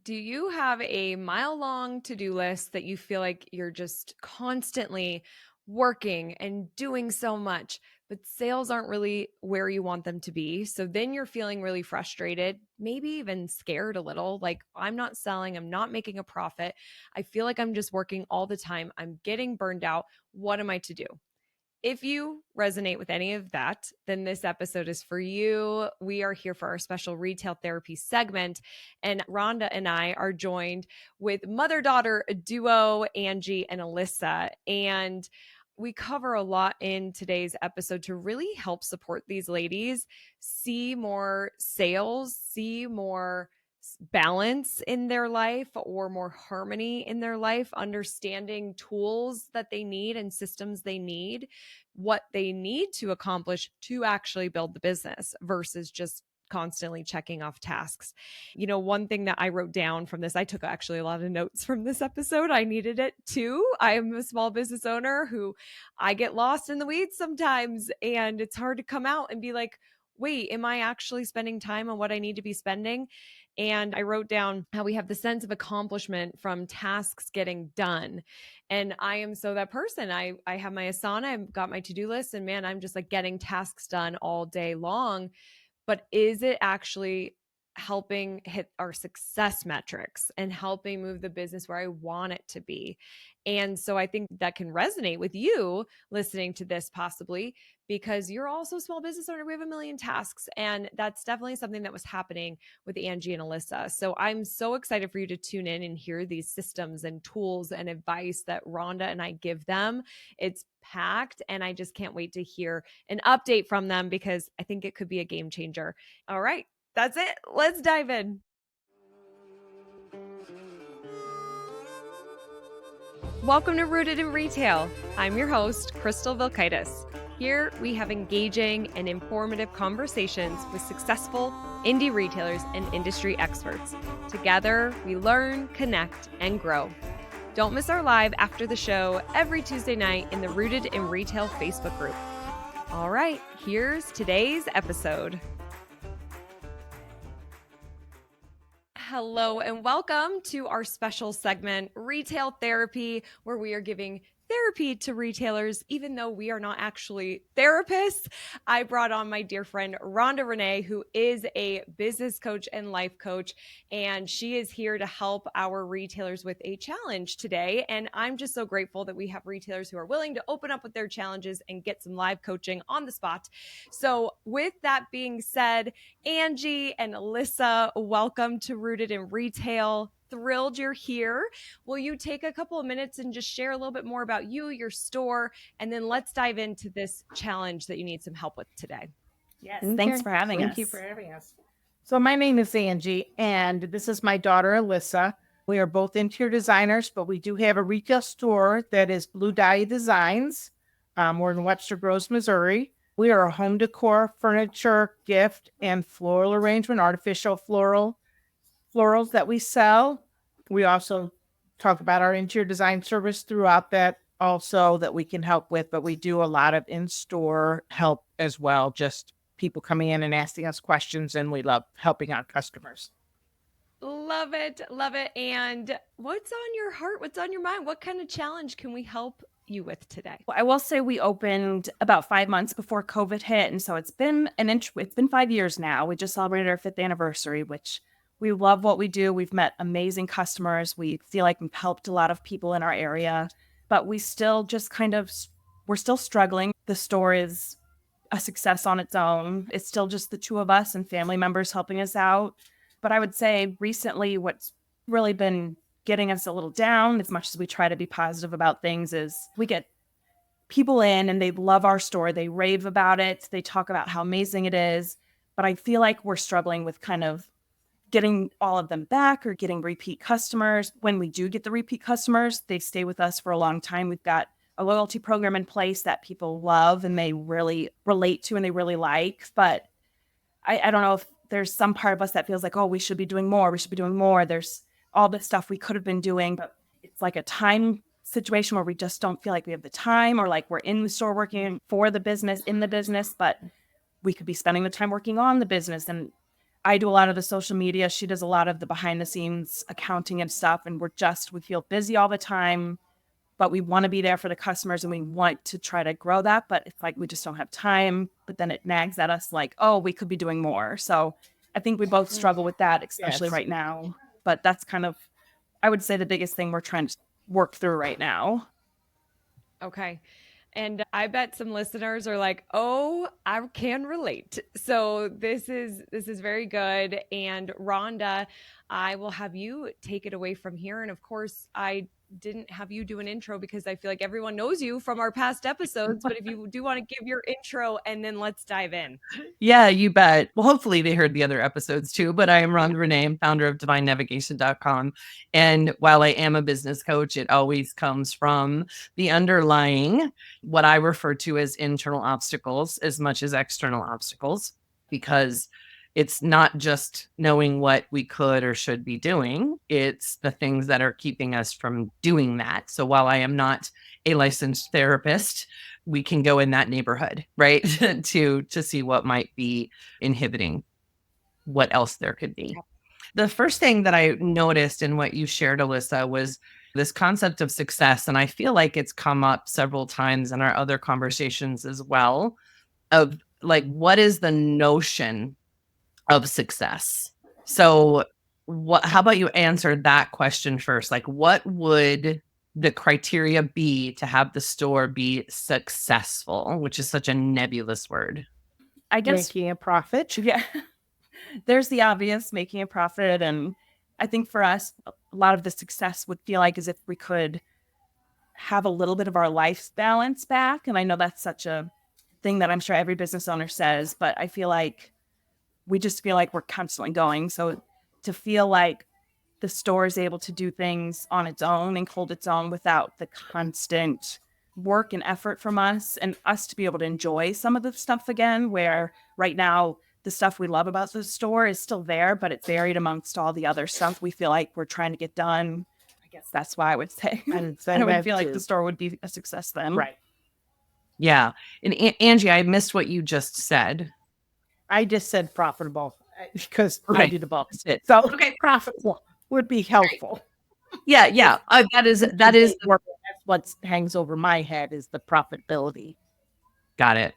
Do you have a mile-long to-do list that you feel like you're just constantly working and doing so much, but sales aren't really where you want them to be? So then you're feeling really frustrated, maybe even scared a little, like I'm not selling, I'm not making a profit. I feel like I'm just working all the time. I'm getting burned out. What am I to do? If you resonate with any of that, then this episode is for you. We are here for our special retail therapy segment, and Ronda and I are joined with mother daughter duo Angie and Alyssa. And we cover a lot in today's episode to really help support these ladies see more sales, see more balance in their life or more harmony in their life, understanding tools that they need and systems they need, what they need to accomplish to actually build the business versus just constantly checking off tasks. One thing that I wrote down from this, I took actually a lot of notes from this episode. I needed it too. I am a small business owner who I get lost in the weeds sometimes, and it's hard to come out and be like, wait, am I actually spending time on what I need to be spending? And I wrote down how we have the sense of accomplishment from tasks getting done. And I am so that person. I have my Asana, I've got my to-do list, and man, I'm just like getting tasks done all day long. But is it actually helping hit our success metrics and helping move the business where I want it to be? And so I think that can resonate with you listening to this possibly because you're also a small business owner. We have a million tasks, and that's definitely something that was happening with Angie and Alyssa. So I'm so excited for you to tune in and hear these systems and tools and advice that Rhonda and I give them. It's packed, and I just can't wait to hear an update from them because I think it could be a game changer. All right, that's it. Let's dive in. Welcome to Rooted in Retail. I'm your host, Crystal Vilkaitis. Here we have engaging and informative conversations with successful indie retailers and industry experts. Together, we learn, connect, and grow. Don't miss our live after the show every Tuesday night in the Rooted in Retail Facebook group. All right, here's today's episode. Hello and welcome to our special segment, Retail Therapy, where we are giving therapy to retailers, even though we are not actually therapists. I brought on my dear friend, Ronda Renee, who is a business coach and life coach, and she is here to help our retailers with a challenge today. And I'm just so grateful that we have retailers who are willing to open up with their challenges and get some live coaching on the spot. So with that being said, Angie and Alyssa, welcome to Rooted in Retail. Thrilled you're here. Will you take a couple of minutes and just share a little bit more about you, your store, and then let's dive into this challenge that you need some help with today? Yes, thanks for having us. Thank you for having us. So my name is Angie, and this is my daughter, Alyssa. We are both interior designers, but we do have a retail store that is Blue Dahlia Designs. We're in Webster Groves, Missouri. We are a home decor, furniture, gift, and floral arrangement, artificial florals that we sell. We also talk about our interior design service throughout that also that we can help with, but we do a lot of in-store help as well, just people coming in and asking us questions, and we love helping our customers. Love it. Love it. And what's on your heart? What's on your mind? What kind of challenge can we help you with today? Well, I will say we opened about 5 months before COVID hit, and so it's been 5 years now. We just celebrated our 5th anniversary, which we love what we do. We've met amazing customers. We feel like we've helped a lot of people in our area, but we still just we're still struggling. The store is a success on its own. It's still just the two of us and family members helping us out. But I would say recently what's really been getting us a little down, as much as we try to be positive about things, is we get people in and they love our store. They rave about it. They talk about how amazing it is. But I feel like we're struggling with kind of getting all of them back or getting repeat customers. When we do get the repeat customers, they stay with us for a long time. We've got a loyalty program in place that people love and they really relate to and they really like. But I don't know if there's some part of us that feels like, oh, we should be doing more. We should be doing more. There's all this stuff we could have been doing, but it's like a time situation where we just don't feel like we have the time, or like we're in the store working for the business, in the business, but we could be spending the time working on the business. And I do a lot of the social media. She does a lot of the behind the scenes accounting and stuff. And we feel busy all the time, but we want to be there for the customers and we want to try to grow that. But it's like we just don't have time. But then it nags at us like, oh, we could be doing more. So I think we both struggle with that, especially right now. But that's kind of, I would say, the biggest thing we're trying to work through right now. Okay. And I bet some listeners are like, "Oh, I can relate." So this is very good. And Rhonda, I will have you take it away from here. And of course, I didn't have you do an intro because I feel like everyone knows you from our past episodes. But if you do want to give your intro, and then let's dive in. Yeah, you bet. Well, hopefully they heard the other episodes too, but I am Rhonda Renee. I'm founder of divinenavigation.com. And while I am a business coach, it always comes from the underlying, what I refer to as internal obstacles as much as external obstacles, because it's not just knowing what we could or should be doing. It's the things that are keeping us from doing that. So while I am not a licensed therapist, we can go in that neighborhood, right? to see what might be inhibiting what else there could be. The first thing that I noticed in what you shared, Alyssa, was this concept of success. And I feel like it's come up several times in our other conversations as well, of like, what is the notion of success? So how about you answer that question first? Like, what would the criteria be to have the store be successful, which is such a nebulous word? I guess Making a profit. Yeah. There's the obvious, making a profit. And I think for us, a lot of the success would feel like as if we could have a little bit of our life balance back. And I know that's such a thing that I'm sure every business owner says, but I feel like we just feel like we're constantly going. So to feel like the store is able to do things on its own and hold its own without the constant work and effort from us, and us to be able to enjoy some of the stuff again, where right now the stuff we love about the store is still there, but it's buried amongst all the other stuff we feel like we're trying to get done. I guess that's why I would say. I would feel like the store would be a success then. Right. Yeah. And Angie, I missed what you just said. I just said profitable because I Right. do the bulk. It. So Okay. profitable would be helpful. Yeah. Yeah. That is That's what hangs over my head is the profitability. Got it.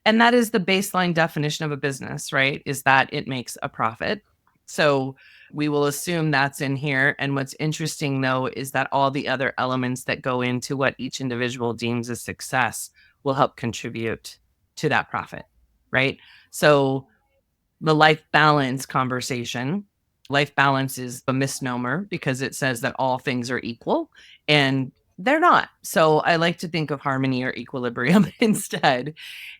And that is the baseline definition of a business, right? Is that it makes a profit. So we will assume that's in here. And what's interesting, though, is that all the other elements that go into what each individual deems a success will help contribute to that profit, right? So the life balance conversation, life balance is a misnomer because it says that all things are equal, and they're not. So I like to think of harmony or equilibrium instead.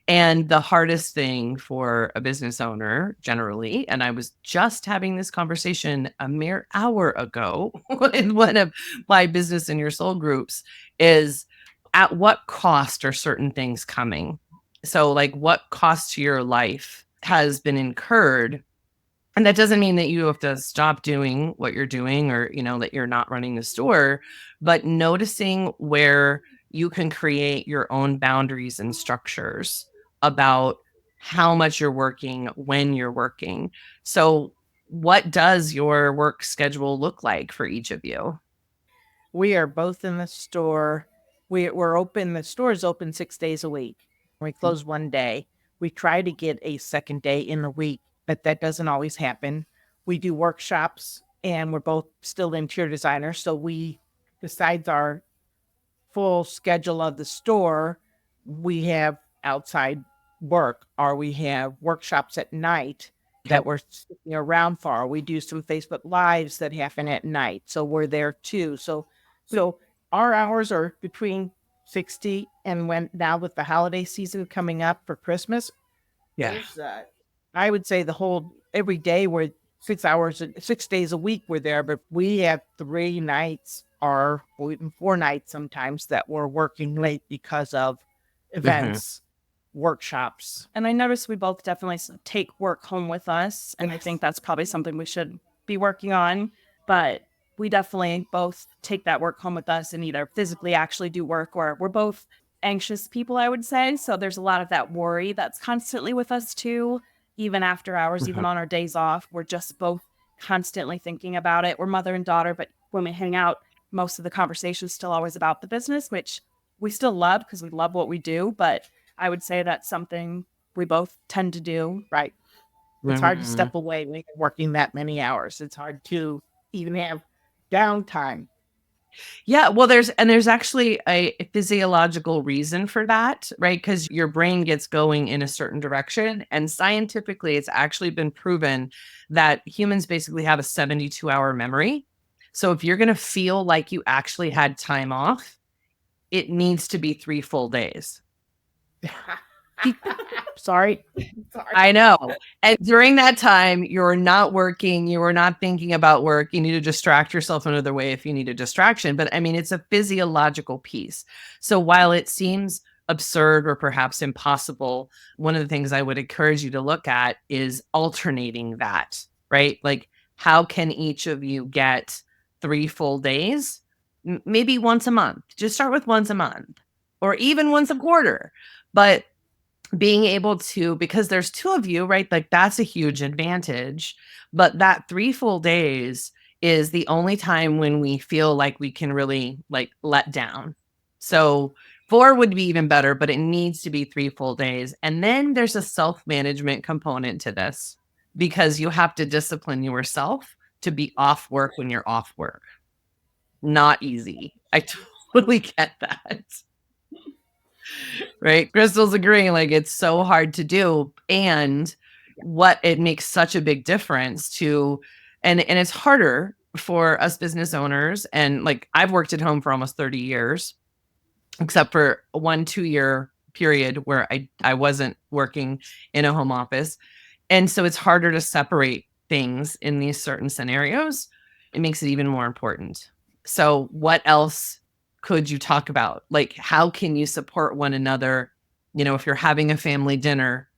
And the hardest thing for a business owner generally, and I was just having this conversation a mere hour ago in one of my business in your soul groups, is at what cost are certain things coming? So like what cost to your life has been incurred? And that doesn't mean that you have to stop doing what you're doing or, that you're not running the store, but noticing where you can create your own boundaries and structures about how much you're working, when you're working. So what does your work schedule look like for each of you? We are both in the store. We're open. The store is open 6 days a week. We close one day. We try to get a second day in the week, but that doesn't always happen. We do workshops, and we're both still interior designers. So besides our full schedule of the store, we have outside work, or we have workshops at night that we're sticking around for. We do some Facebook Lives that happen at night, so we're there too. So our hours are between 60 and when now with the holiday season coming up for Christmas, Yeah. I would say every day we're 6 hours, 6 days a week we're there, but we have 3 nights or even 4 nights sometimes that we're working late because of events, workshops. And I noticed we both definitely take work home with us. And I think that's probably something we should be working on. But we definitely both take that work home with us and either physically actually do work, or we're both anxious people, I would say. So there's a lot of that worry that's constantly with us too. even after hours, even on our days off. We're just both constantly thinking about it. We're mother and daughter, but when we hang out, most of the conversation is still always about the business, which we still love because we love what we do. But I would say that's something we both tend to do. Right. It's hard to Mhm. step away when you're working that many hours. It's hard to even have downtime. Yeah, well, there's actually a physiological reason for that, right? Because your brain gets going in a certain direction. And scientifically, it's actually been proven that humans basically have a 72-hour memory. So if you're going to feel like you actually had time off, it needs to be 3 full days. Sorry. I know. And during that time, you're not working, you are not thinking about work. You need to distract yourself another way if you need a distraction. But I mean, it's a physiological piece. So while it seems absurd or perhaps impossible, one of the things I would encourage you to look at is alternating that, right? Like, how can each of you get 3 full days? Maybe once a month. Just start with once a month or even once a quarter. But being able to, because there's 2 of you, right? Like that's a huge advantage. But that 3 full days is the only time when we feel like we can really like let down. So 4 would be even better, but it needs to be 3 full days. And then there's a self-management component to this because you have to discipline yourself to be off work when you're off work. Not easy. I totally get that. Right? Crystal's agreeing, like it's so hard to do. And what it makes such a big difference to, and it's harder for us business owners. And like I've worked at home for almost 30 years, except for 1-2 year period where I wasn't working in a home office. And so it's harder to separate things in these certain scenarios. It makes it even more important. So what else could you talk about? Like, how can you support one another? You know, if you're having a family dinner,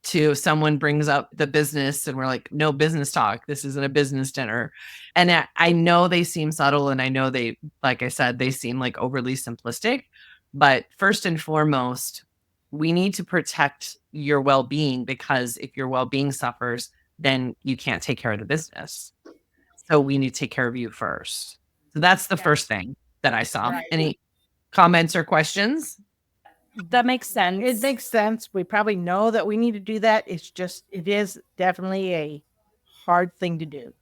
to someone brings up the business and we're like, no business talk. This isn't a business dinner. And I know they seem subtle and I know they, like I said, they seem like overly simplistic. But first and foremost, we need to protect your well-being because if your well-being suffers, then you can't take care of the business. So we need to take care of you first. So that's the first thing that I saw. Right. Any comments or questions? That makes sense. It makes sense. We probably know that we need to do that. It's just, it is definitely a hard thing to do.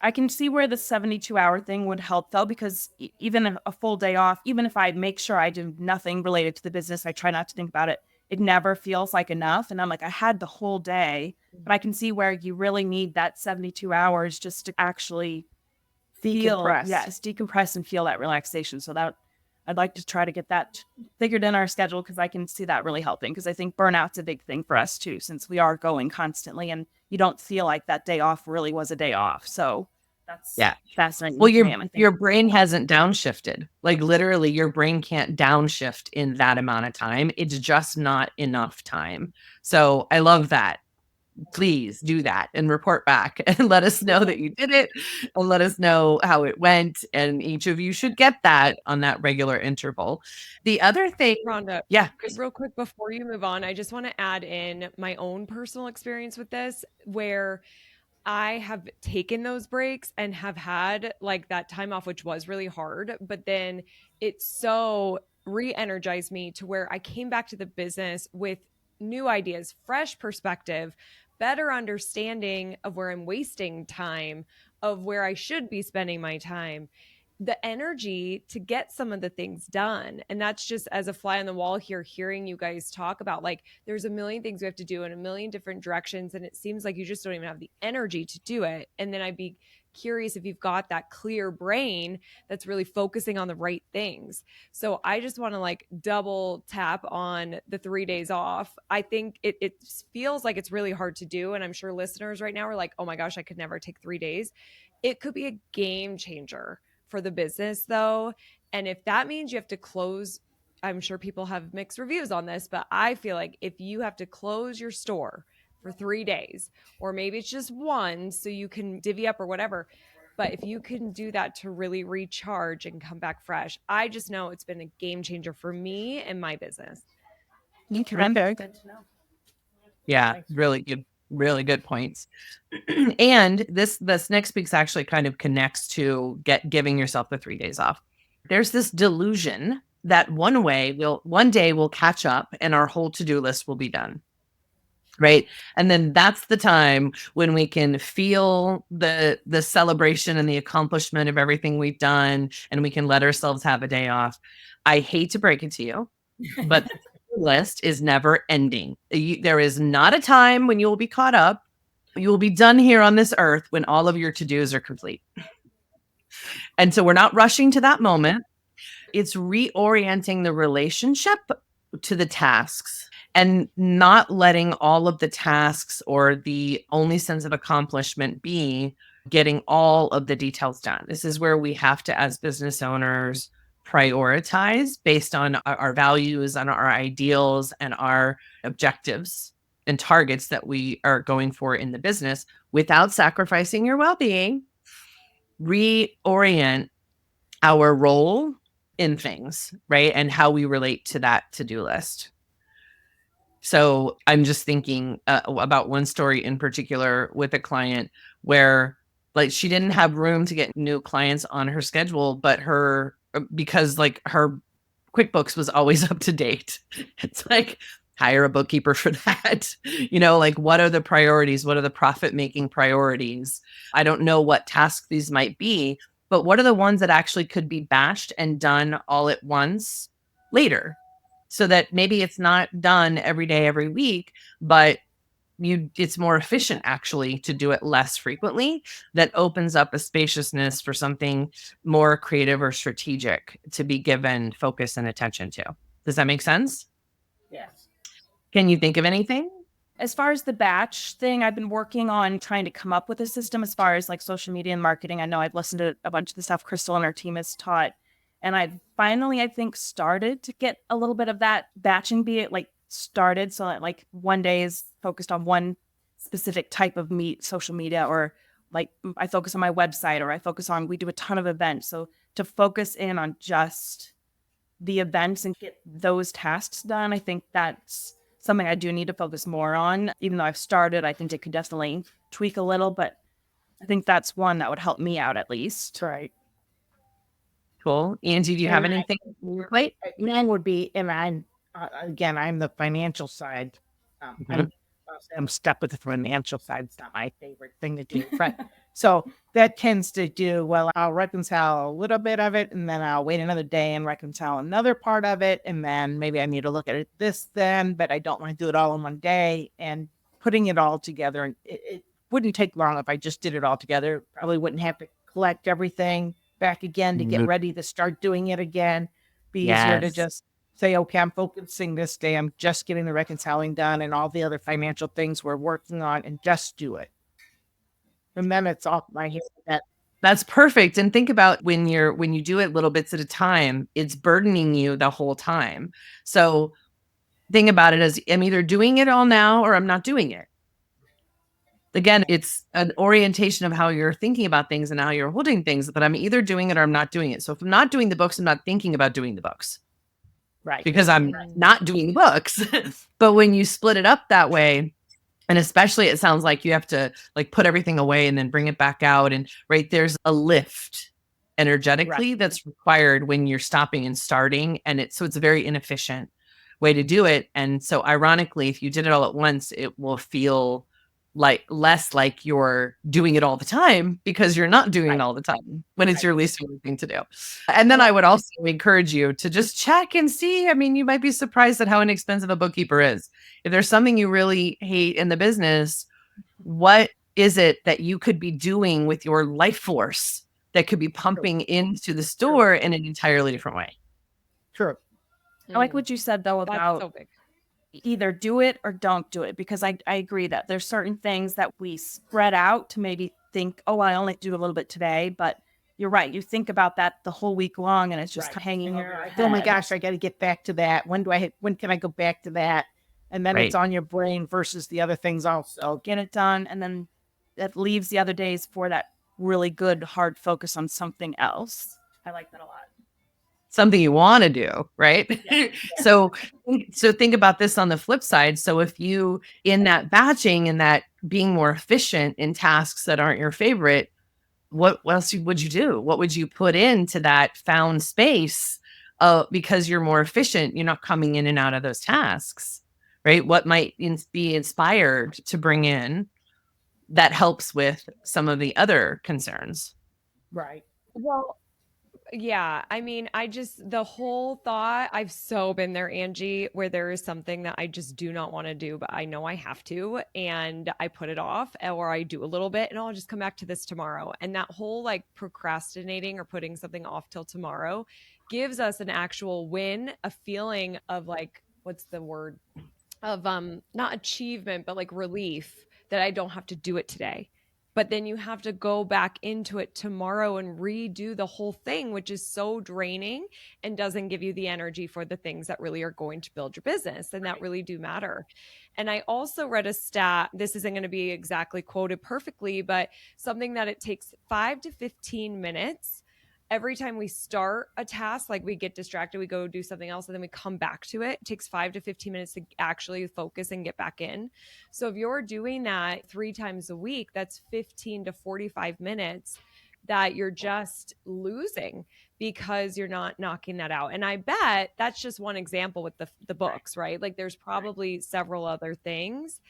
I can see where the 72-hour thing would help though, because even a full day off, even if I make sure I do nothing related to the business, I try not to think about it. It never feels like enough. And I'm like, I had the whole day, but I can see where you really need that 72 hours just to actually Decompress. decompress and feel that relaxation. So that I'd like to try to get that figured in our schedule because I can see that really helping. Because I think burnout's a big thing for us too, since we are going constantly and you don't feel like that day off really was a day off. So that's fascinating. Well, your brain hasn't downshifted. Like literally, your brain can't downshift in that amount of time. It's just not enough time. So I love that. Please do that and report back and let us know that you did it and let us know how it went. And each of you should get that on that regular interval. The other thing, Rhonda, yeah, real quick before you move on, I just want to add in my own personal experience with this, where I have taken those breaks and have had like that time off, which was really hard, but then it so re-energized me to where I came back to the business with new ideas, fresh perspective, better understanding of where I'm wasting time, of where I should be spending my time, the energy to get some of the things done. And that's just as a fly on the wall here, hearing you guys talk about like there's a million things we have to do in a million different directions. And it seems like you just don't even have the energy to do it. And then I'd be curious if you've got that clear brain that's really focusing on the right things. So I just want to like double tap on the 3 days off. I think it feels like it's really hard to do. And I'm sure listeners right now are like, oh my gosh, I could never take 3 days. It could be a game changer for the business though. And if that means you have to close, I'm sure people have mixed reviews on this, but I feel like if you have to close your store for 3 days, or maybe it's just one so you can divvy up or whatever, but if you can do that to really recharge and come back fresh, I just know it's been a game changer for me and my business. You can. Okay. Good to know. yeah, really good. Really good points. And this next piece actually kind of connects to giving yourself the 3 days off. There's this delusion that one day we'll catch up and our whole to-do list will be done. Right. And then that's the time when we can feel the celebration and the accomplishment of everything we've done, and we can let ourselves have a day off. I hate to break it to you, but the to-do list is never ending. There is not a time when you will be caught up. You will be done here on this earth when all of your to-dos are complete. And so we're not rushing to that moment. It's reorienting the relationship to the tasks and not letting all of the tasks or the only sense of accomplishment be getting all of the details done. This is where we have to, as business owners, prioritize based on our values and our ideals and our objectives and targets that we are going for in the business without sacrificing your well-being. Reorient our role in things, right? And how we relate to that to-do list. So I'm just thinking about one story in particular with a client where like she didn't have room to get new clients on her schedule, but because like her QuickBooks was always up to date. It's like, hire a bookkeeper for that. Like what are the priorities? What are the profit-making priorities? I don't know what tasks these might be, but what are the ones that actually could be batched and done all at once later? So that maybe it's not done every day, every week, but it's more efficient actually to do it less frequently. That opens up a spaciousness for something more creative or strategic to be given focus and attention to. Does that make sense? Yes. Can you think of anything? As far as the batch thing, I've been working on trying to come up with a system as far as like social media and marketing. I know I've listened to a bunch of the stuff Crystal and her team has taught. And I've finally, I think, started to get a little bit of that batching started. So that like one day is focused on one specific type of social media, or like I focus on my website, or we do a ton of events. So to focus in on just the events and get those tasks done, I think that's something I do need to focus more on. Even though I've started, I think it could definitely tweak a little, but I think that's one that would help me out at least. Right. Cool. Angie, do you have anything on your plate? Mine would be, and I'm the financial side. I'm stuck with the financial side. It's not my favorite thing to do. But so that tends to do, well, I'll reconcile a little bit of it, and then I'll wait another day and reconcile another part of it. And then maybe I need to look at it but I don't want to do it all in one day. And putting it all together, and it wouldn't take long if I just did it all together. Probably wouldn't have to collect everything back again to get ready to start doing it again. Be easier to just say, okay, I'm focusing this day. I'm just getting the reconciling done and all the other financial things we're working on, and just do it. And then it's off my head. That's perfect. And think about when you do it little bits at a time, it's burdening you the whole time. So think about it as I'm either doing it all now or I'm not doing it. Again, it's an orientation of how you're thinking about things and how you're holding things, that I'm either doing it or I'm not doing it. So if I'm not doing the books, I'm not thinking about doing the books. Right. Because I'm not doing the books. But when you split it up that way, and especially it sounds like you have to like put everything away and then bring it back out. And right, there's a lift energetically that's required when you're stopping and starting. And it's a very inefficient way to do it. And so ironically, if you did it all at once, it will feel like less like you're doing it all the time, because you're not doing it all the time when it's your least favorite thing to do. And then I would also encourage you to just check and see. I mean, you might be surprised at how inexpensive a bookkeeper is. If there's something you really hate in the business, what is it that you could be doing with your life force that could be pumping into the store in an entirely different way? True. I like what you said though about so big. Either do it or don't do it, because I agree that there's certain things that we spread out to maybe think, oh, I only do a little bit today, but you're right. You think about that the whole week long, and it's just hanging over your head. Oh my gosh, I got to get back to that. When can I go back to that? And then it's on your brain versus the other things also. Get it done, and then that leaves the other days for that really good hard focus on something else. I like that a lot. something you want to do, right? So think about this on the flip side. So if you, in that batching and that being more efficient in tasks that aren't your favorite, what else would you do? What would you put into that found space? Because you're more efficient, you're not coming in and out of those tasks, right? What might be inspired to bring in that helps with some of the other concerns? Right. Well, yeah, I mean, the whole thought, I've so been there, Angie, where there is something that I just do not want to do, but I know I have to, and I put it off, or I do a little bit, and I'll just come back to this tomorrow. And that whole like procrastinating or putting something off till tomorrow gives us an actual win, a feeling of like, what's the word? Of not achievement, but like relief that I don't have to do it today. But then you have to go back into it tomorrow and redo the whole thing, which is so draining and doesn't give you the energy for the things that really are going to build your business and that really do matter. And I also read a stat, this isn't going to be exactly quoted perfectly, but something that it takes 5 to 15 minutes every time we start a task, like we get distracted, we go do something else, and then we come back to it. It takes 5 to 15 minutes to actually focus and get back in. So if you're doing that 3 times a week, that's 15 to 45 minutes that you're just losing because you're not knocking that out. And I bet that's just one example with the books, right? Like there's probably several other things.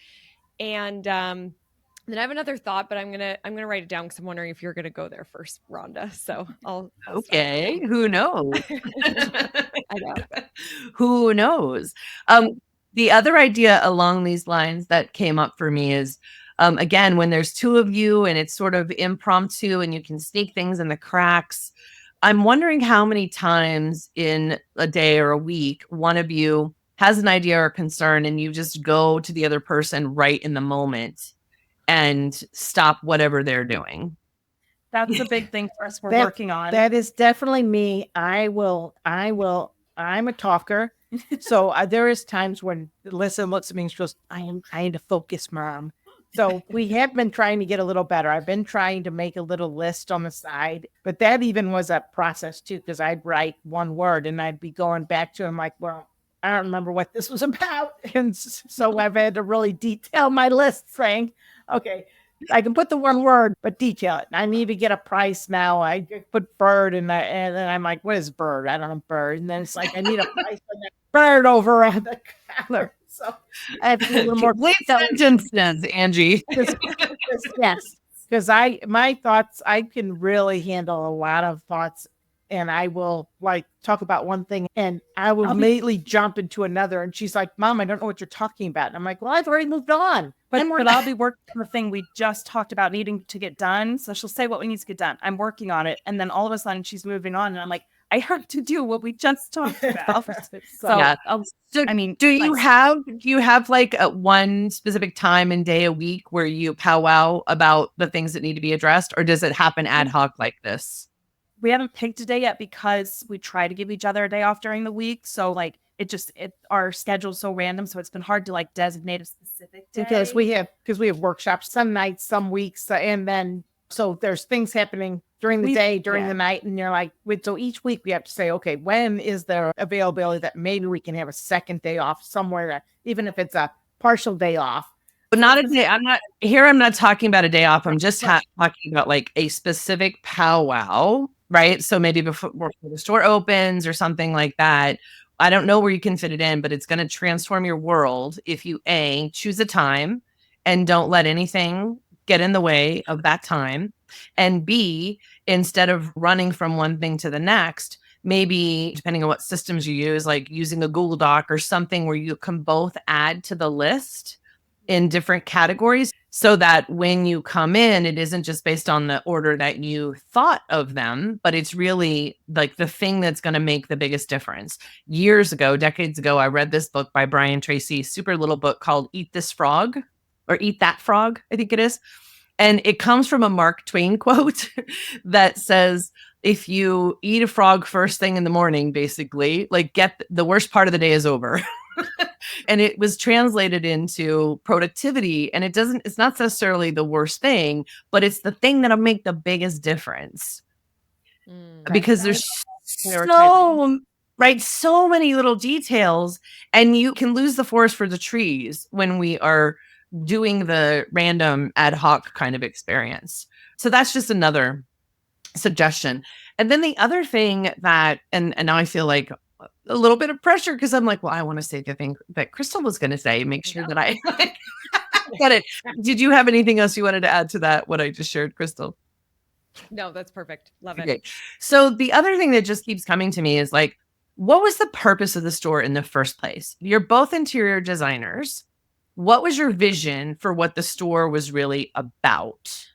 And then I have another thought, but I'm gonna write it down because I'm wondering if you're gonna go there first, Rhonda. So I'll okay. Who knows? I know. Who knows? The other idea along these lines that came up for me is, again, when there's 2 of you and it's sort of impromptu and you can sneak things in the cracks. I'm wondering how many times in a day or a week one of you has an idea or concern and you just go to the other person right in the moment and stop whatever they're doing. That's a big thing for us. We're working on. That is definitely me. I'm a talker. So there is times when Alyssa looks at me and she goes, I need to focus, Mom. So we have been trying to get a little better. I've been trying to make a little list on the side, but that even was a process too, because I'd write one word and I'd be going back to him like, well, I don't remember what this was about. And so I've had to really detail my list, Frank. Okay, I can put the one word, but detail it. I need to get a price now. I put bird and then I'm like, what is bird? I don't know bird. And then it's like, I need a price for that bird over at the counter. So I have to be a little more. Sentences, Angie. Yes, because my thoughts, I can really handle a lot of thoughts. And I will like talk about one thing and I will immediately jump into another. And she's like, Mom, I don't know what you're talking about. And I'm like, well, I've already moved on. But I'll be working on the thing we just talked about needing to get done. So she'll say what we need to get done. I'm working on it. And then all of a sudden she's moving on. And I'm like, I have to do what we just talked about. So, yeah. Do you like, have like a one specific time and day a week where you powwow about the things that need to be addressed? Or does it happen ad hoc like this? We haven't picked a day yet because we try to give each other a day off during the week. So like our schedule's so random. So it's been hard to like designate a specific day. Because we have workshops some nights, some weeks. And then, so there's things happening during the day, during the night. And you're like, so each week we have to say, okay, when is there availability that maybe we can have a second day off somewhere, even if it's a partial day off. But not a day. I'm not talking about a day off. I'm just talking about like a specific powwow, right? So maybe before the store opens or something like that. I don't know where you can fit it in, but it's going to transform your world if you choose a time and don't let anything get in the way of that time. And B, instead of running from one thing to the next, maybe depending on what systems you use, like using a Google Doc or something where you can both add to the list in different categories so that when you come in, it isn't just based on the order that you thought of them, but it's really like the thing that's going to make the biggest difference. Decades ago, I read this book by Brian Tracy, super little book called Eat This Frog or Eat That Frog, I think it is. And it comes from a Mark Twain quote that says, if you eat a frog first thing in the morning, basically, like the worst part of the day is over. And it was translated into productivity. And it's not necessarily the worst thing, but it's the thing that'll make the biggest difference. Because there's prioritizing. so many little details, and you can lose the forest for the trees when we are doing the random ad hoc kind of experience. So that's just another suggestion. And then the other thing that, and now I feel like a little bit of pressure because I'm like, well, I want to say the thing that Crystal was going to say, make sure that I get it. Did you have anything else you wanted to add to that, what I just shared, Crystal? No, that's perfect. Love it. Okay. So the other thing that just keeps coming to me is like, what was the purpose of the store in the first place? You're both interior designers. What was your vision for what the store was really about?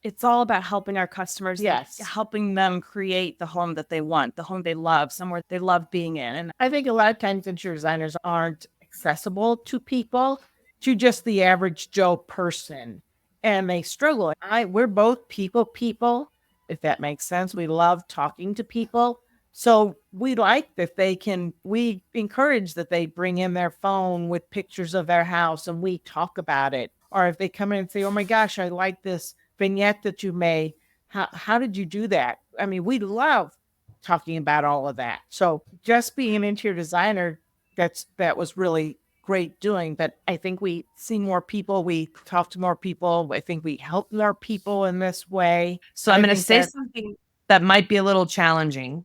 It's all about helping our customers, Yes. helping them create the home that they want, the home they love, somewhere they love being in. And I think a lot of times interior designers aren't accessible to people, to just the average Joe person, and they struggle. We're both people, if that makes sense. We love talking to people. So we like that we encourage that they bring in their phone with pictures of their house and we talk about it. Or if they come in and say, oh my gosh, I like this vignette that you made. How did you do that? I mean, we love talking about all of that. So just being an interior designer, that was really great doing. But I think we see more people, we talk to more people. I think we help more people in this way. So I'm going to say something that might be a little challenging,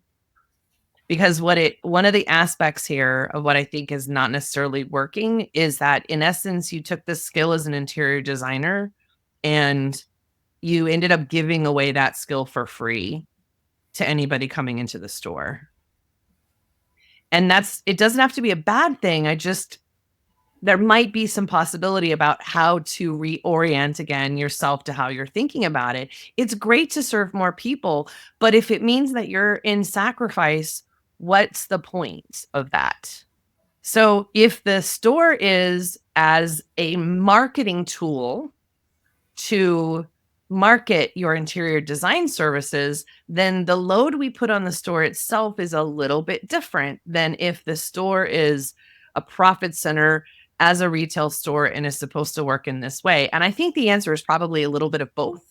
because one of the aspects here of what I think is not necessarily working is that in essence, you took this skill as an interior designer and you ended up giving away that skill for free to anybody coming into the store. And it doesn't have to be a bad thing. There might be some possibility about how to reorient again yourself to how you're thinking about it. It's great to serve more people, but if it means that you're in sacrifice, what's the point of that? So if the store is as a marketing tool to market your interior design services, then the load we put on the store itself is a little bit different than if the store is a profit center as a retail store and is supposed to work in this way. And I think the answer is probably a little bit of both.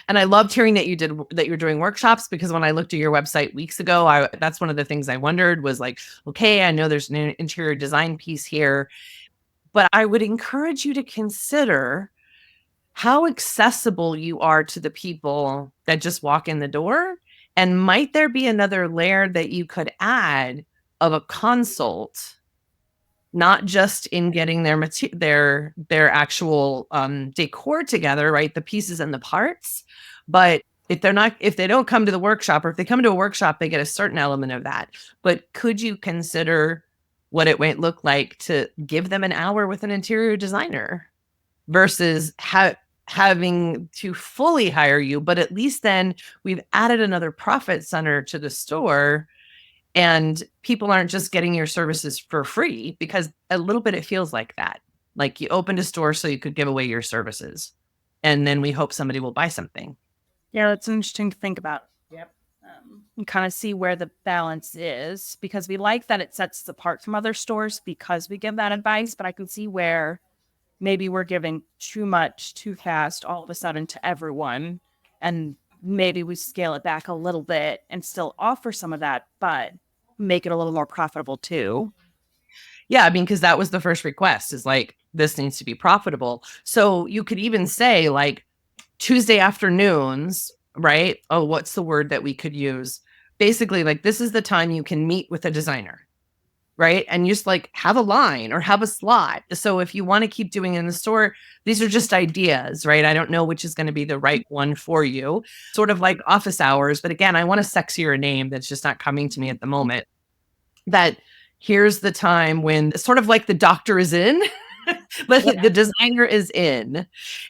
And I loved hearing that you're doing workshops, because when I looked at your website weeks ago, that's one of the things I wondered was like, okay, I know there's an interior design piece here, but I would encourage you to consider how accessible you are to the people that just walk in the door. And might there be another layer that you could add of a consult, not just in getting their actual decor together, right? The pieces and the parts, but if they don't come to the workshop, or if they come to a workshop, they get a certain element of that. But could you consider what it might look like to give them an hour with an interior designer versus having to fully hire you? But at least then we've added another profit center to the store, and people aren't just getting your services for free, because a little bit it feels like that. Like you opened a store so you could give away your services, and then we hope somebody will buy something. yeah, that's interesting to think about. Yep. And kind of see where the balance is, because we like that it sets us apart from other stores because we give that advice. But I can see where maybe we're giving too much too fast all of a sudden to everyone, and maybe we scale it back a little bit and still offer some of that, but make it a little more profitable too. Yeah, I mean, because that was the first request, is like, this needs to be profitable. So you could even say like Tuesday afternoons, right? Oh, what's the word that we could use? Basically, like, this is the time you can meet with a designer, right? And just like have a line or have a slot. So if you want to keep doing it in the store, these are just ideas, right? I don't know which is going to be the right one for you. Sort of like office hours. But again, I want a sexier name that's just not coming to me at the moment. That here's the time when sort of like the doctor is in, but the designer is in.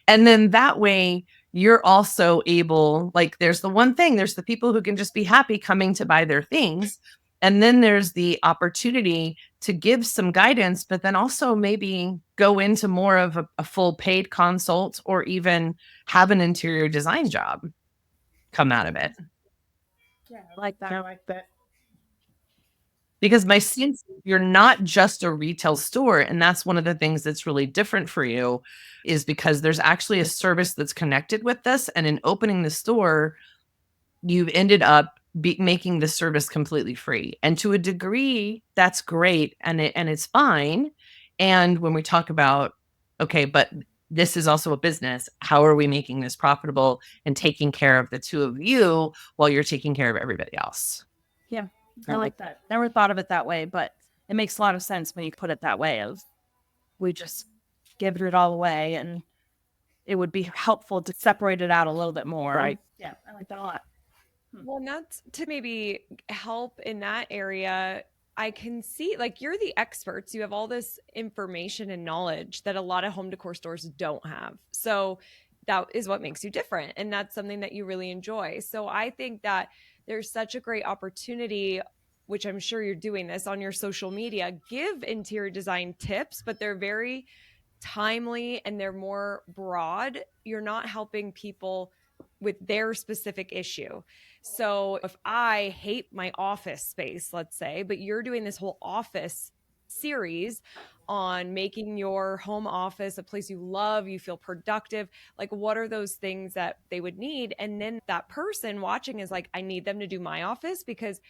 And then that way you're also able, like, there's the people who can just be happy coming to buy their things. And then there's the opportunity to give some guidance, but then also maybe go into more of a full paid consult, or even have an interior design job come out of it. Yeah, I like that. I like that. Because my sense, you're not just a retail store. And that's one of the things that's really different for you, is because there's actually a service that's connected with this. And in opening the store, you've ended up making the service completely free. And to a degree, that's great, and it's fine. And when we talk about, okay, but this is also a business, how are we making this profitable and taking care of the two of you while you're taking care of everybody else? Yeah, I like that. Never thought of it that way, but it makes a lot of sense when you put it that way. Of we just give it all away, and it would be helpful to separate it out a little bit more. Right. Yeah, I like that a lot. Well, not to maybe help in that area. I can see, like, you're the experts. You have all this information and knowledge that a lot of home decor stores don't have. So that is what makes you different. And that's something that you really enjoy. So I think that there's such a great opportunity, which I'm sure you're doing this on your social media. Give interior design tips, but they're very timely and they're more broad. You're not helping people with their specific issue. So if I hate my office space, let's say, but you're doing this whole office series on making your home office a place you love, you feel productive, like what are those things that they would need? And then that person watching is like, I need them to do my office because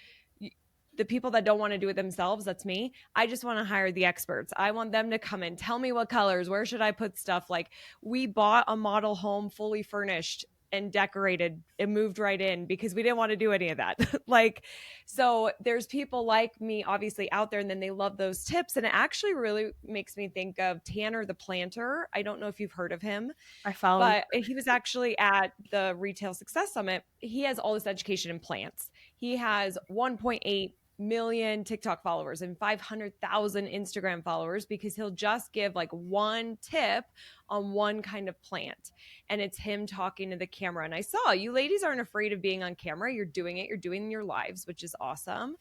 the people that don't want to do it themselves, that's me. I just want to hire the experts. I want them to come in, tell me what colors, where should I put stuff? Like we bought a model home fully furnished and decorated and moved right in because we didn't want to do any of that. Like, so there's people like me obviously out there, and then they love those tips. And it actually really makes me think of Tanner the Planter. I don't know if you've heard of him. I follow. But he was actually at the Retail Success Summit. He has all this education in plants. He has 1.8 million TikTok followers and 500,000 Instagram followers because he'll just give like one tip on one kind of plant. And it's him talking to the camera. And I saw you ladies aren't afraid of being on camera. You're doing it. You're doing your lives, which is awesome.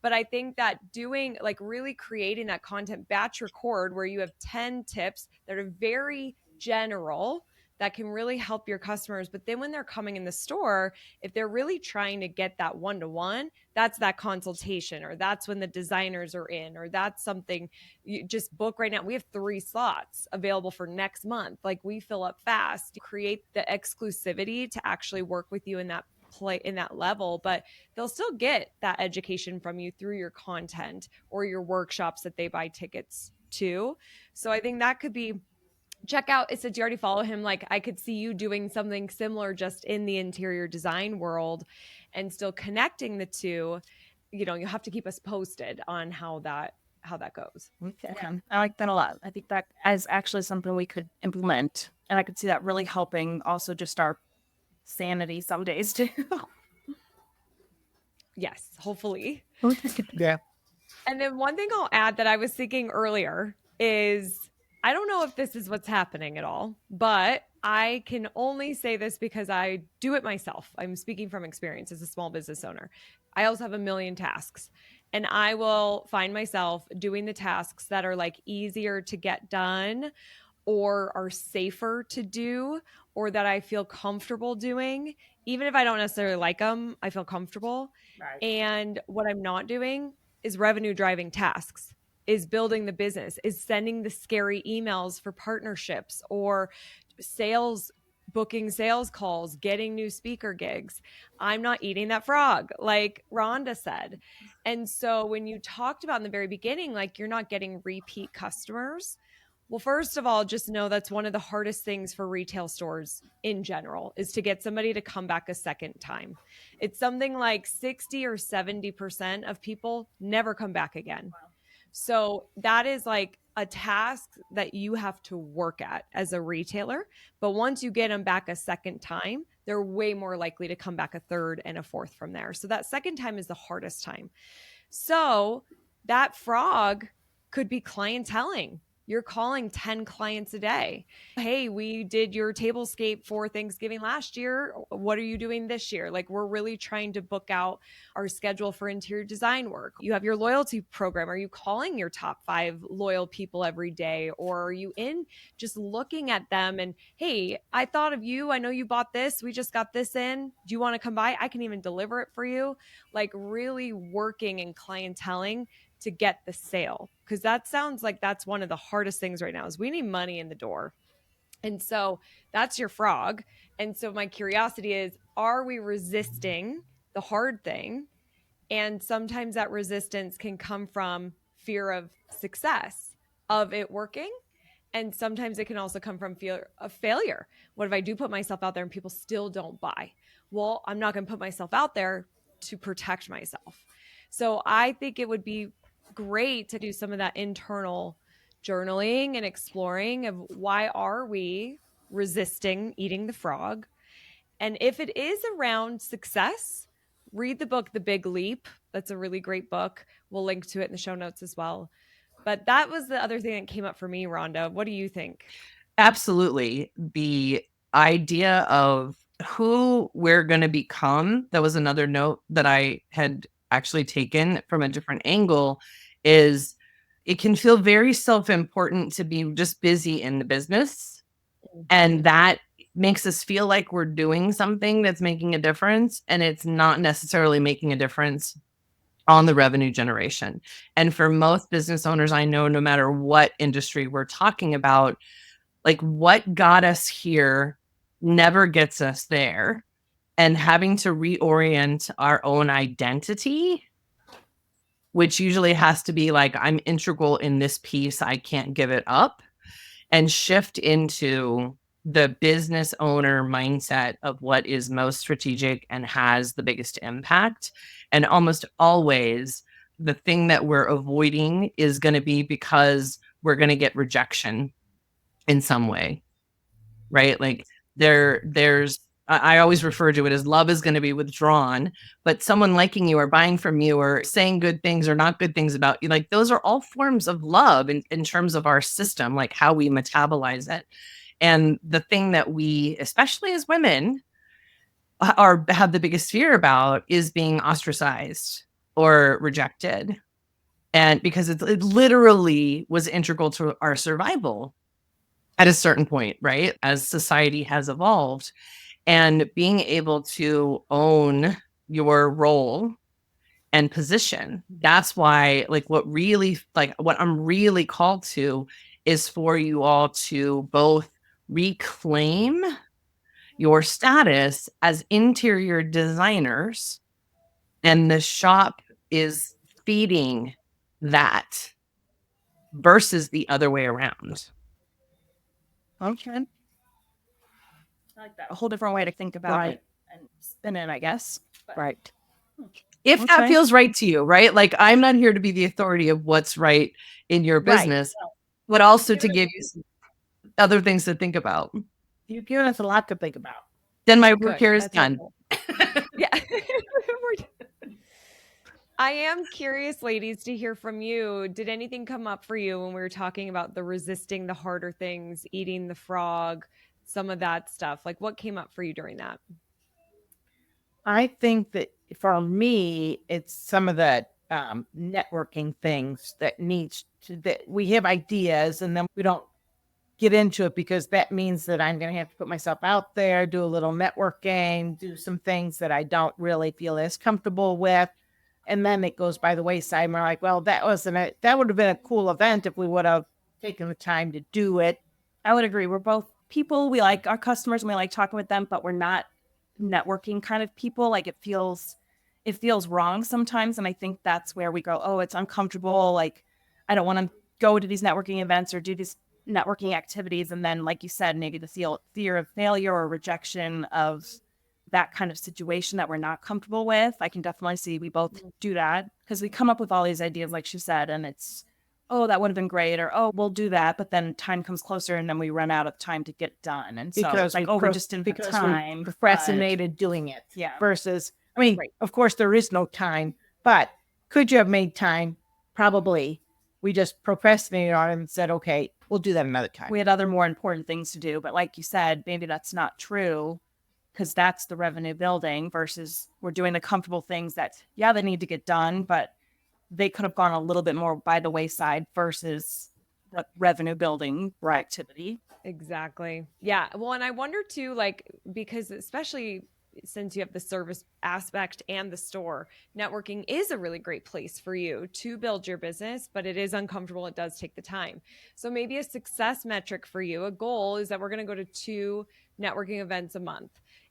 But I think that doing like really creating that content batch record where you have 10 tips that are very general that can really help your customers. But then when they're coming in the store, if they're really trying to get that one-to-one, that's that consultation, or that's when the designers are in, or that's something you just book right now. We have 3 slots available for next month. Like we fill up fast, create the exclusivity to actually work with you in that play in that level, but they'll still get that education from you through your content or your workshops that they buy tickets to. So I think that could be, check out, it said you already follow him. Like I could see you doing something similar just in the interior design world and still connecting the two. You know, you'll have to keep us posted on how that goes. Okay. Yeah, I like that a lot. I think that is actually something we could implement. And I could see that really helping also just our sanity some days too. Yes, hopefully. Yeah. And then one thing I'll add that I was thinking earlier is, I don't know if this is what's happening at all, but I can only say this because I do it myself. I'm speaking from experience as a small business owner. I also have a million tasks, and I will find myself doing the tasks that are like easier to get done or are safer to do or that I feel comfortable doing. Even if I don't necessarily like them, I feel comfortable. Right. And what I'm not doing is revenue driving tasks, is building the business, is sending the scary emails for partnerships or sales, booking sales calls, getting new speaker gigs. I'm not eating that frog, like Rhonda said. And so when you talked about in the very beginning, like you're not getting repeat customers. Well, first of all, just know that's one of the hardest things for retail stores in general is to get somebody to come back a second time. It's something like 60 or 70% of people never come back again. Wow. So that is like a task that you have to work at as a retailer. But once you get them back a second time, they're way more likely to come back a third and a fourth from there. So that second time is the hardest time. So that frog could be clienteling. You're calling 10 clients a day. Hey, we did your tablescape for Thanksgiving last year. What are you doing this year? Like we're really trying to book out our schedule for interior design work. You have your loyalty program. Are you calling your top 5 loyal people every day? Or are you in just looking at them and, hey, I thought of you. I know you bought this. We just got this in. Do you want to come by? I can even deliver it for you. Like really working and clienteling to get the sale. Because that sounds like that's one of the hardest things right now is we need money in the door. And so that's your frog. And so my curiosity is, are we resisting the hard thing. And sometimes that resistance can come from fear of success, of it working. And sometimes it can also come from fear of failure. What if I do put myself out there and people still don't buy? Well, I'm not going to put myself out there to protect myself. So I think it would be great to do some of that internal journaling and exploring of why are we resisting eating the frog? And if it is around success, read the book The Big Leap. That's a really great book. We'll link to it in the show notes as well. But that was the other thing that came up for me, Rhonda. What do you think? Absolutely. The idea of who we're going to become, that was another note that I had actually taken from a different angle, is it can feel very self-important to be just busy in the business. And that makes us feel like we're doing something that's making a difference. And it's not necessarily making a difference on the revenue generation. And for most business owners, I know no matter what industry we're talking about, like what got us here never gets us there. And having to reorient our own identity, which usually has to be like, I'm integral in this piece, I can't give it up, and shift into the business owner mindset of what is most strategic and has the biggest impact. And almost always the thing that we're avoiding is going to be because we're going to get rejection in some way, right? Like there's I always refer to it as love is going to be withdrawn, but someone liking you or buying from you or saying good things or not good things about you, like those are all forms of love in terms of our system, like how we metabolize it. And the thing that we, especially as women, have the biggest fear about is being ostracized or rejected. And because it literally was integral to our survival at a certain point, right? As society has evolved. And being able to own your role and position. That's why, like, what I'm really called to is for you all to both reclaim your status as interior designers, and the shop is feeding that versus the other way around. Okay. I like that. A whole different way to think about it and spin it, I guess. But, Right. If that Okay. feels right to you, right? Like, I'm not here to be the authority of what's right in your Right. business, but also to give you some other things to think about. You've given us a lot to think about. Then my work Good. here is That's done. helpful. Yeah. I am curious, ladies, to hear from you. Did anything come up for you when we were talking about the resisting the harder things, eating the frog, some of that stuff? Like what came up for you during that? I think that for me, it's some of the networking things that we have ideas and then we don't get into it because that means that I'm going to have to put myself out there, do a little networking, do some things that I don't really feel as comfortable with. And then it goes by the wayside. And we're like, well, that would have been a cool event if we would have taken the time to do it. I would agree. We're both people. We like our customers and we like talking with them, but we're not networking kind of people. Like it feels wrong sometimes. And I think that's where we go, oh, it's uncomfortable. Like I don't want to go to these networking events or do these networking activities. And then, like you said, maybe the fear of failure or rejection of that kind of situation that we're not comfortable with. I can definitely see we both do that because we come up with all these ideas, like she said, and it's, oh, that would have been great, or oh, we'll do that. But then time comes closer and then we run out of time to get done. And so it's like, oh, we just didn't have time. We procrastinated doing it. Yeah. Versus, I mean, Right. Of course there is no time, but could you have made time? Probably. We just procrastinated on it and said, okay, we'll do that another time. We had other more important things to do. But like you said, maybe that's not true because that's the revenue building versus we're doing the comfortable things that, yeah, they need to get done, but they could have gone a little bit more by the wayside versus the revenue building activity. Exactly. Yeah. Well, and I wonder too, like, because especially since you have the service aspect and the store, networking is a really great place for you to build your business, but it is uncomfortable. It does take the time. So maybe a success metric for you, a goal is that we're going to go to 2 networking events a month.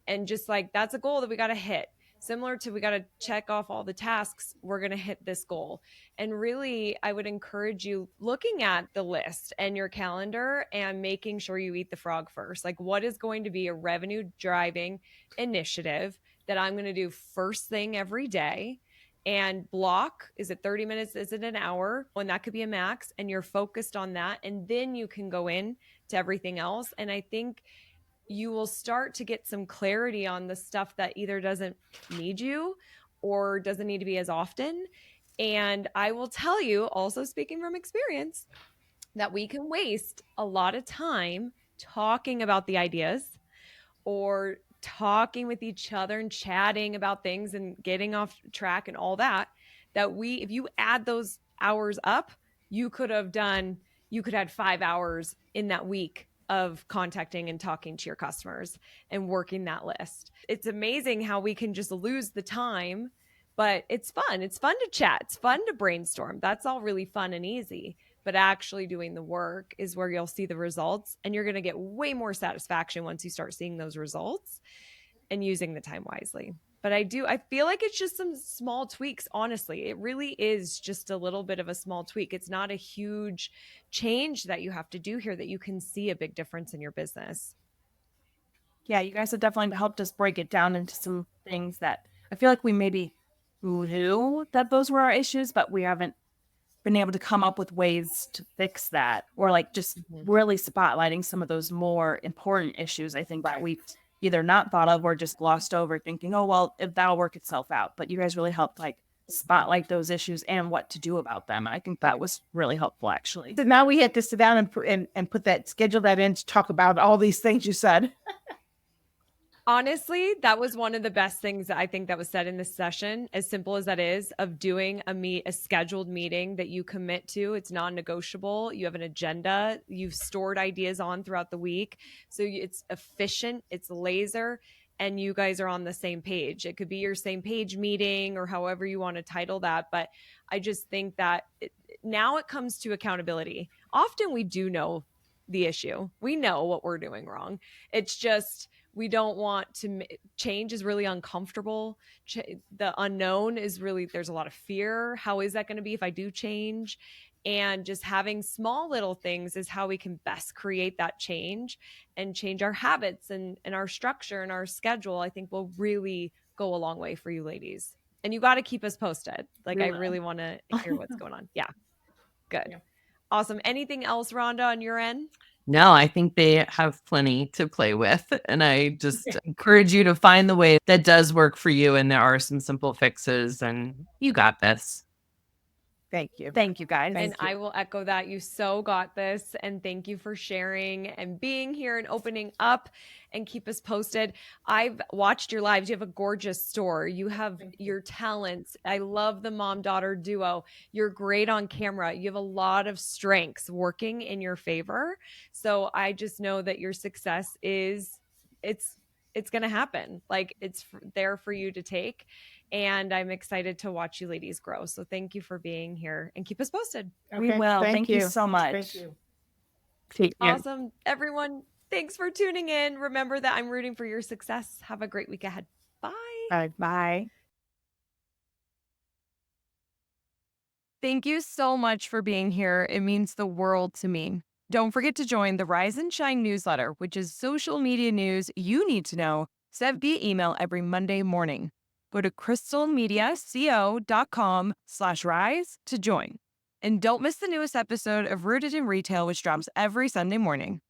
And just like, that's a goal that we got to hit. similar to we got to check off all the tasks. We're going to hit this goal. And really, I would encourage you looking at the list and your calendar and making sure you eat the frog first. Like, what is going to be a revenue driving initiative that I'm going to do first thing every day? And block, is it 30 minutes? Is it an hour? When that could be a max, and you're focused on that. And then you can go in to everything else. And I think you will start to get some clarity on the stuff that either doesn't need you or doesn't need to be as often. And I will tell you, also speaking from experience, that we can waste a lot of time talking about the ideas or talking with each other and chatting about things and getting off track and all that, if you add those hours up, you could have 5 hours in that week of contacting and talking to your customers and working that list. It's amazing how we can just lose the time, but it's fun. It's fun to chat. It's fun to brainstorm. That's all really fun and easy. But actually doing the work is where you'll see the results, and you're going to get way more satisfaction once you start seeing those results and using the time wisely. But I feel like it's just some small tweaks. Honestly, it really is just a little bit of a small tweak. It's not a huge change that you have to do here that you can see a big difference in your business. Yeah, you guys have definitely helped us break it down into some things that I feel like we maybe knew that those were our issues, but we haven't been able to come up with ways to fix that, or like just really spotlighting some of those more important issues. I think that we've either not thought of or just glossed over, thinking, oh, well, if that'll work itself out. But you guys really helped like spotlight those issues and what to do about them. I think that was really helpful, actually. So now we had to sit down and schedule that in to talk about all these things you said. Honestly, that was one of the best things that I think that was said in this session, as simple as that is, of doing a scheduled meeting that you commit to. It's non-negotiable. You have an agenda. You've stored ideas on throughout the week. So it's efficient, it's laser, and you guys are on the same page. It could be your same page meeting or however you want to title that. But I just think that now it comes to accountability. Often we do know the issue. We know what we're doing wrong. It's just, we don't want to change is really uncomfortable. The unknown is really, there's a lot of fear. How is that going to be if I do change? And just having small little things is how we can best create that change and change our habits and our structure and our schedule. I think will really go a long way for you ladies. And you got to keep us posted. Like, I really want to hear what's going on. Yeah. Good. Yeah. Awesome. Anything else, Rhonda, on your end? No, I think they have plenty to play with. And I just encourage you to find the way that does work for you. And there are some simple fixes, and you got this. Thank you. Thank you, guys. And I will echo that. You so got this. And thank you for sharing and being here and opening up, and keep us posted. I've watched your lives. You have a gorgeous store. You have your talents. I love the mom-daughter duo. You're great on camera. You have a lot of strengths working in your favor. So I just know that your success it's going to happen. Like, it's there for you to take. And I'm excited to watch you ladies grow. So thank you for being here, and keep us posted. Okay, we will. Thank you so much. Thank you. Awesome. Everyone, thanks for tuning in. Remember that I'm rooting for your success. Have a great week ahead. Bye. Bye. Bye. Thank you so much for being here. It means the world to me. Don't forget to join the Rise and Shine newsletter, which is social media news you need to know, sent via email every Monday morning. Go to crystalmediaco.com/rise to join. And don't miss the newest episode of Rooted in Retail, which drops every Sunday morning.